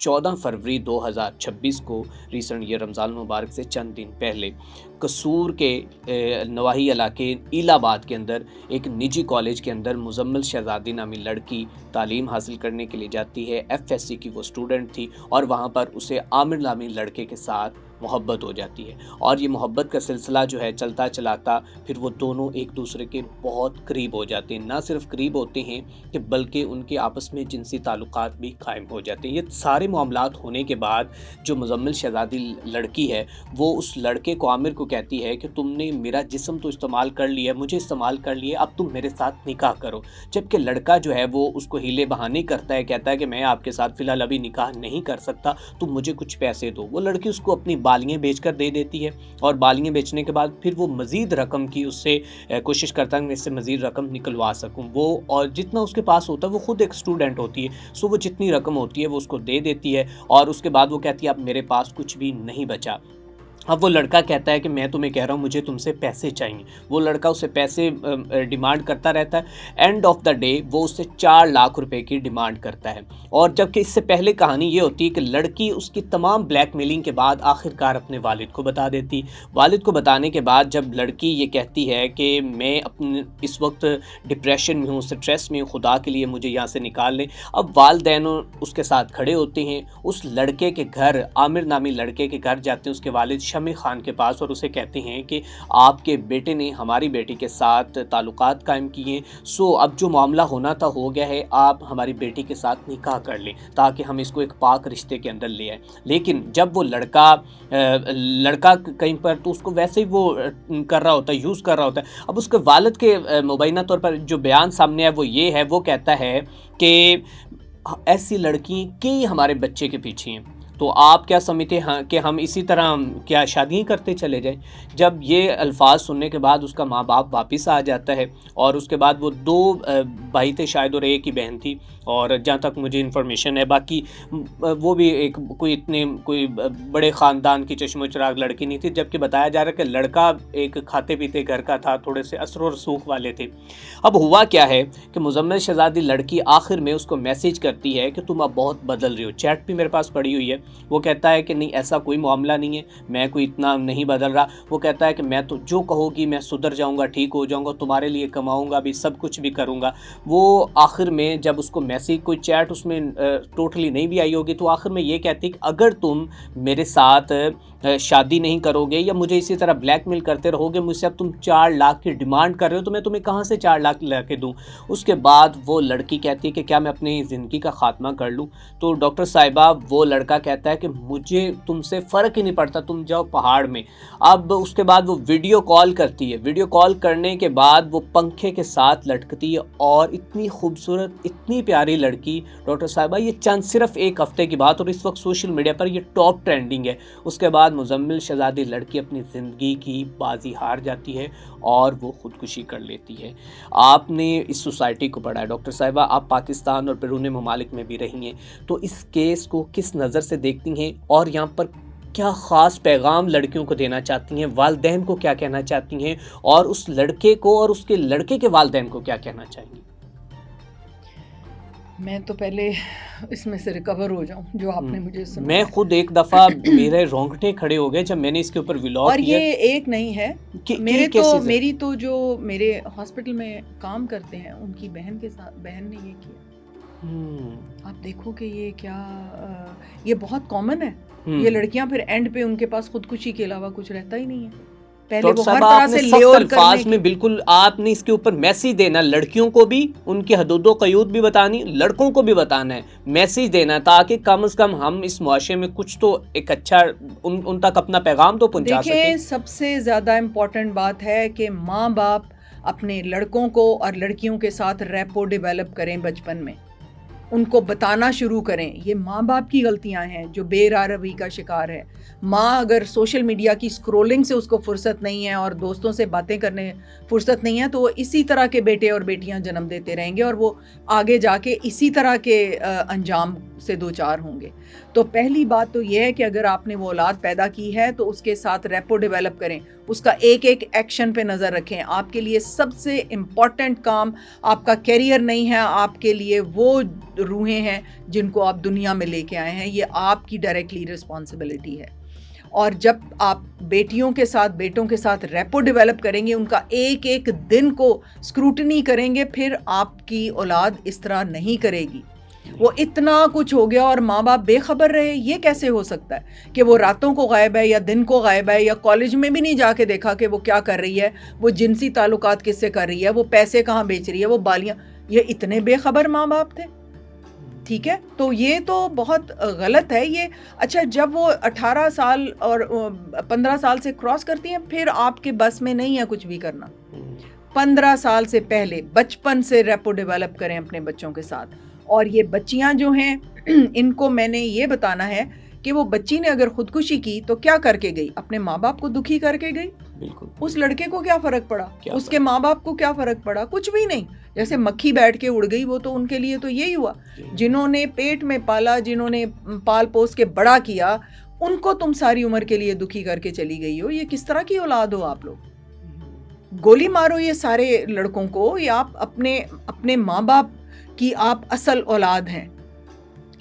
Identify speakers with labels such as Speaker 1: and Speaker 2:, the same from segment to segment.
Speaker 1: 14 فروری 2026 کو ریسنٹ یہ رمضان المبارک سے چند دن پہلے قصور کے نواحی علاقے ایل آباد کے اندر ایک نجی کالج کے اندر مزمل شہزادی نامی لڑکی تعلیم حاصل کرنے کے لیے جاتی ہے. FSC کی وہ اسٹوڈنٹ تھی اور وہاں پر اسے عامر نامی لڑکے کے ساتھ محبت ہو جاتی ہے اور یہ محبت کا سلسلہ جو ہے چلتا چلاتا پھر وہ دونوں ایک دوسرے کے بہت قریب ہو جاتے ہیں. نہ صرف قریب ہوتے ہیں کہ بلکہ ان کے آپس میں جنسی تعلقات بھی قائم ہو جاتے ہیں. یہ سارے معاملات ہونے کے بعد جو مزمل شہزادی لڑکی ہے وہ اس لڑکے کو عامر کو کہتی ہے کہ تم نے میرا جسم تو استعمال کر لیا, مجھے استعمال کر لیا, اب تم میرے ساتھ نکاح کرو. جبکہ لڑکا جو ہے وہ اس کو ہیلے بہانے کرتا ہے, کہتا ہے کہ میں آپ کے ساتھ فی الحال ابھی نکاح نہیں کر سکتا, تم مجھے کچھ پیسے دو. وہ لڑکی اس کو اپنی بالیاں بیچ کر دے دیتی ہے اور بالیاں بیچنے کے بعد پھر وہ مزید رقم کی اس سے کوشش کرتا ہے کہ میں اس سے مزید رقم نکلوا سکوں. وہ اور جتنا اس کے پاس ہوتا ہے, وہ خود ایک اسٹوڈنٹ ہوتی ہے, سو وہ جتنی رقم ہوتی ہے وہ اس کو دے دیتی ہے اور اس کے بعد وہ کہتی ہے اب میرے پاس کچھ بھی نہیں بچا. اب وہ لڑکا کہتا ہے کہ میں تمہیں کہہ رہا ہوں مجھے تم سے پیسے چاہیے. وہ لڑکا اسے پیسے ڈیمانڈ کرتا رہتا ہے. اینڈ آف دا ڈے وہ اس سے 4 لاکھ روپے کی ڈیمانڈ کرتا ہے. اور جبکہ اس سے پہلے کہانی یہ ہوتی ہے کہ لڑکی اس کی تمام بلیک میلنگ کے بعد آخرکار اپنے والد کو بتا دیتی. والد کو بتانے کے بعد جب لڑکی یہ کہتی ہے کہ میں اپنے اس وقت ڈپریشن میں ہوں, اسٹریس میں ہوں, خدا کے لیے مجھے یہاں سے نکال لیں. اب والدین اس کے ساتھ کھڑے ہوتے ہیں. اس لڑکے کے گھر, عامر نامی لڑکے کے گھر جاتے ہیں اس کے والد شمی خان کے پاس اور اسے کہتے ہیں کہ آپ کے بیٹے نے ہماری بیٹی کے ساتھ تعلقات قائم کیے, سو اب جو معاملہ ہونا تھا ہو گیا ہے, آپ ہماری بیٹی کے ساتھ نکاح کر لیں تاکہ ہم اس کو ایک پاک رشتے کے اندر لے آئیں. لیکن جب وہ لڑکا کہیں پر تو اس کو ویسے ہی وہ کر رہا ہوتا ہے, یوز کر رہا ہوتا ہے. اب اس کے والد کے مبینہ طور پر جو بیان سامنے ہے وہ یہ ہے, وہ کہتا ہے کہ ایسی لڑکی کئی ہمارے بچے کے پیچھے ہیں, تو آپ کیا سمجھتے ہیں کہ ہم اسی طرح کیا شادی کرتے چلے جائیں. جب یہ الفاظ سننے کے بعد اس کا ماں باپ واپس آ جاتا ہے اور اس کے بعد وہ 2 بھائی تھے شاید اور ایک ہی بہن تھی, اور جہاں تک مجھے انفارمیشن ہے باقی وہ بھی ایک کوئی بڑے خاندان کی چشم و چراغ لڑکی نہیں تھی. جبکہ بتایا جا رہا ہے کہ لڑکا ایک کھاتے پیتے گھر کا تھا, تھوڑے سے اثر و رسوخ والے تھے. اب ہوا کیا ہے کہ مزمل شہزادی لڑکی آخر میں اس کو میسیج کرتی ہے کہ تم اب بہت بدل رہی ہو. چیٹ بھی میرے پاس پڑی ہوئی ہے. وہ کہتا ہے کہ نہیں ایسا کوئی معاملہ نہیں ہے, میں کوئی اتنا نہیں بدل رہا. وہ کہتا ہے کہ میں تو جو کہو گی میں سدھر جاؤں گا, ٹھیک ہو جاؤں گا, تمہارے لیے کماؤں گا بھی, سب کچھ بھی کروں گا. وہ آخر میں جب اس کو میسیج, کوئی چیٹ اس میں ٹوٹلی نہیں بھی آئی ہوگی, تو آخر میں یہ کہتی کہ اگر تم میرے ساتھ شادی نہیں کرو گے یا مجھے اسی طرح بلیک میل کرتے رہو گے, مجھ سے اب تم 4 لاکھ کی ڈیمانڈ کر رہے ہو, تو میں تمہیں کہاں سے 4 لاکھ لا کے دوں. اس کے بعد وہ لڑکی کہتی ہے کہ کیا میں اپنی زندگی کا خاتمہ کر لوں. تو ڈاکٹر صاحبہ وہ لڑکا کہتا ہے کہ مجھے تم سے فرق ہی نہیں پڑتا, تم جاؤ پہاڑ میں. اب اس کے بعد وہ ویڈیو کال کرتی ہے. ویڈیو کال کرنے کے بعد وہ پنکھے کے ساتھ لٹکتی ہے اور اتنی خوبصورت, اتنی پیاری لڑکی ڈاکٹر صاحبہ, یہ چند صرف 1 ہفتے کی بات, اور اس وقت سوشل میڈیا پر یہ ٹاپ ٹرینڈنگ ہے. اس کے بعد مزمل شہزادی لڑکی اپنی زندگی کی بازی ہار جاتی ہے اور وہ خودکشی کر لیتی ہے. آپ نے اس سوسائٹی کو پڑھا ہے ڈاکٹر صاحبہ, آپ پاکستان اور بیرون ممالک میں بھی رہی ہیں, تو اس کیس کو کس نظر سے دیکھتی ہیں اور یہاں پر کیا خاص پیغام لڑکیوں کو دینا چاہتی ہیں, والدین کو کیا کہنا چاہتی ہیں, اور اس لڑکے کو اور اس کے لڑکے کے والدین کو کیا کہنا چاہیں گی؟
Speaker 2: میں تو پہلے اس میں سے ریکور ہو جاؤں جو آپ نے مجھے سنا.
Speaker 1: میں خود ایک دفعہ میرے رونگٹے کھڑے ہو گئے جب میں نے اس کے اوپر ولاگ
Speaker 2: اور یہ ایک نہیں ہے, میری تو جو میرے ہاسپٹل میں کام کرتے ہیں ان کی بہن کے ساتھ, بہن نے یہ کیا. آپ دیکھو کہ یہ کیا, یہ بہت کامن ہے. یہ لڑکیاں پھر اینڈ پہ ان کے پاس خودکشی کے علاوہ کچھ رہتا ہی نہیں ہے. پہلے وہ ہر طرح سے لیور
Speaker 1: الفاظ میں بالکل آپ نے اس کے اوپر میسیج دینا, لڑکیوں کو بھی ان کی حدود و قیود بھی بتانی, لڑکوں کو بھی بتانا ہے, میسیج دینا, تاکہ کم از کم ہم اس معاشرے میں کچھ تو ایک اچھا ان تک اپنا پیغام تو پہنچا سکیں.
Speaker 2: دیکھیں, سب سے زیادہ امپورٹنٹ بات ہے کہ ماں باپ اپنے لڑکوں کو اور لڑکیوں کے ساتھ ریپو ڈیولپ کریں بچپن میں, ان کو بتانا شروع کریں. یہ ماں باپ کی غلطیاں ہیں جو بے راروی کا شکار ہے. ماں اگر سوشل میڈیا کی اسکرولنگ سے اس کو فرصت نہیں ہے اور دوستوں سے باتیں کرنے فرصت نہیں ہے, تو وہ اسی طرح کے بیٹے اور بیٹیاں جنم دیتے رہیں گے اور وہ آگے جا کے اسی طرح کے انجام سے دوچار ہوں گے. تو پہلی بات تو یہ ہے کہ اگر آپ نے وہ اولاد پیدا کی ہے تو اس کے ساتھ ریپو ڈیولپ کریں, اس کا ایک ایک ایکشن پہ نظر رکھیں. آپ کے لیے سب سے امپورٹنٹ کام آپ کا کیریئر نہیں ہے, آپ کے لیے وہ روحیں ہیں جن کو آپ دنیا میں لے کے آئے ہیں، یہ آپ کی ڈائریکٹلی رسپانسبلٹی ہے. اور جب آپ بیٹیوں کے ساتھ بیٹوں کے ساتھ ریپو ڈیولپ کریں گے، ان کا ایک ایک دن کو اسکروٹنی کریں گے، پھر آپ کی اولاد اس طرح نہیں کرے گی. وہ اتنا کچھ ہو گیا اور ماں باپ بے خبر رہے، یہ کیسے ہو سکتا ہے کہ وہ راتوں کو غائب ہے یا دن کو غائب ہے، یا کالج میں بھی نہیں جا کے دیکھا کہ وہ کیا کر رہی ہے، وہ جنسی تعلقات کس سے کر رہی ہے، وہ پیسے کہاں بیچ رہی ہے، وہ بالیاں. یہ اتنے بے خبر ماں باپ تھے. ٹھیک ہے، تو یہ تو بہت غلط ہے یہ. اچھا، جب وہ 18 سال اور 15 سال سے کراس کرتی ہیں، پھر آپ کے بس میں نہیں ہے کچھ بھی کرنا. 15 سال سے پہلے بچپن سے ریپو ڈیولپ کریں اپنے بچوں کے ساتھ. اور یہ بچیاں جو ہیں ان کو میں نے یہ بتانا ہے کہ وہ بچی نے اگر خودکشی کی تو کیا کر کے گئی؟ اپنے ماں باپ کو دکھی کر کے گئی.
Speaker 1: بالکل.
Speaker 2: اس لڑکے کو کیا فرق پڑا؟ اس کے ماں باپ کو کیا فرق پڑا؟ کچھ بھی نہیں. جیسے مکھی بیٹھ کے اڑ گئی، وہ تو ان کے لیے تو یہی ہوا. جنہوں نے پیٹ میں پالا، جنہوں نے پال پوس کے بڑا کیا، ان کو تم ساری عمر کے لیے دکھی کر کے چلی گئی ہو. یہ کس طرح کی اولاد ہو آپ لوگ؟ گولی مارو یہ سارے لڑکوں کو. یہ آپ اپنے ماں باپ کی آپ اصل اولاد ہیں.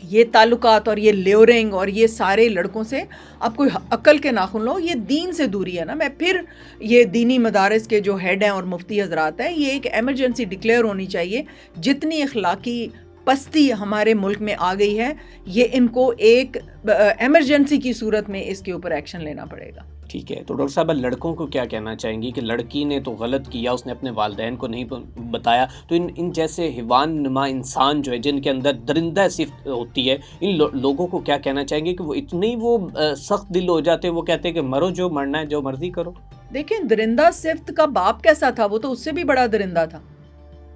Speaker 2: یہ تعلقات اور یہ لیورنگ اور یہ سارے لڑکوں سے آپ کوئی عقل کے ناخن لو. یہ دین سے دوری ہے نا. میں پھر یہ دینی مدارس کے جو ہیڈ ہیں اور مفتی حضرات ہیں، یہ ایک ایمرجنسی ڈکلیئر ہونی چاہیے. جتنی اخلاقی پستی ہمارے ملک میں آ گئی ہے، یہ ان کو ایک ایمرجنسی کی صورت میں اس کے اوپر ایکشن لینا پڑے گا.
Speaker 1: ٹھیک ہے، تو ڈاکٹر صاحب لڑکوں کو کیا کہنا چاہیں گی کہ لڑکی نے تو غلط کیا، اس نے اپنے والدین کو نہیں بتایا، تو ان جیسے حیوان نما انسان جو ہے جن کے اندر درندہ صفت ہوتی ہے، ان لوگوں کو کیا کہنا چاہیں گے کہ وہ اتنے وہ سخت دل ہو جاتے، وہ کہتے ہیں کہ مرو، جو مرنا ہے جو مرضی کرو؟
Speaker 2: دیکھیں، درندہ صفت کا باپ کیسا تھا؟ وہ تو اس سے بھی بڑا درندہ تھا.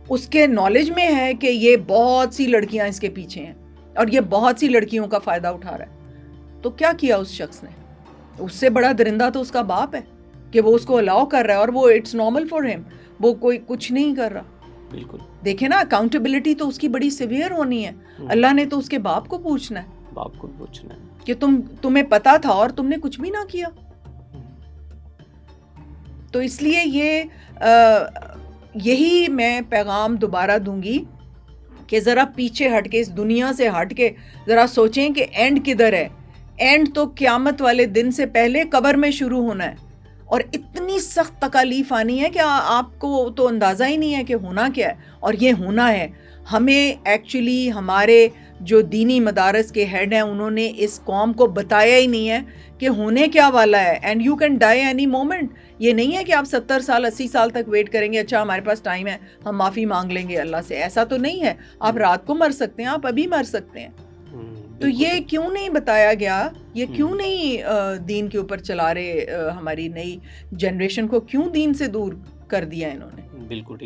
Speaker 2: اس کے نالج میں ہے کہ یہ بہت سی لڑکیاں اس کے پیچھے ہیں اور یہ بہت سی لڑکیوں کا فائدہ اٹھا رہا ہے. تو کیا کیا اس شخص نے؟ اس سے بڑا درندہ تو اس کا باپ ہے کہ وہ اس کو الاؤ کر رہا ہے، اور وہ اٹس نارمل فار ہم، وہ کوئی کچھ نہیں کر رہا.
Speaker 1: بالکل.
Speaker 2: دیکھیں نا، اکاؤنٹیبلٹی تو اس کی بڑی سیویئر ہونی ہے. اللہ نے تو اس کے باپ کو پوچھنا ہے،
Speaker 1: باپ کو پوچھنا ہے
Speaker 2: کہ تمہیں پتا تھا اور تم نے کچھ بھی نہ کیا. تو اس لیے یہی میں پیغام دوبارہ دوں گی کہ ذرا پیچھے ہٹ کے، اس دنیا سے ہٹ کے ذرا سوچیں کہ اینڈ کدھر ہے. اینڈ تو قیامت والے دن سے پہلے قبر میں شروع ہونا ہے، اور اتنی سخت تکالیف آنی ہے کہ آپ کو تو اندازہ ہی نہیں ہے کہ ہونا کیا ہے. اور یہ ہونا ہے. ہمیں ایکچولی ہمارے جو دینی مدارس کے ہیڈ ہیں، انہوں نے اس قوم کو بتایا ہی نہیں ہے کہ ہونے کیا والا ہے. And you can die any moment. یہ نہیں ہے کہ آپ 70 سال 80 سال تک ویٹ کریں گے، اچھا ہمارے پاس ٹائم ہے، ہم معافی مانگ لیں گے اللہ سے. ایسا تو نہیں ہے. آپ رات کو مر سکتے ہیں، آپ ابھی مر سکتے ہیں. تو یہ کیوں نہیں بتایا گیا؟ یہ کیوں نہیں دین کے اوپر چلا رہے؟ ہماری نئی جنریشن کو کیوں دین سے دور کر دیا انہوں نے؟
Speaker 1: بالکل ٹھیک.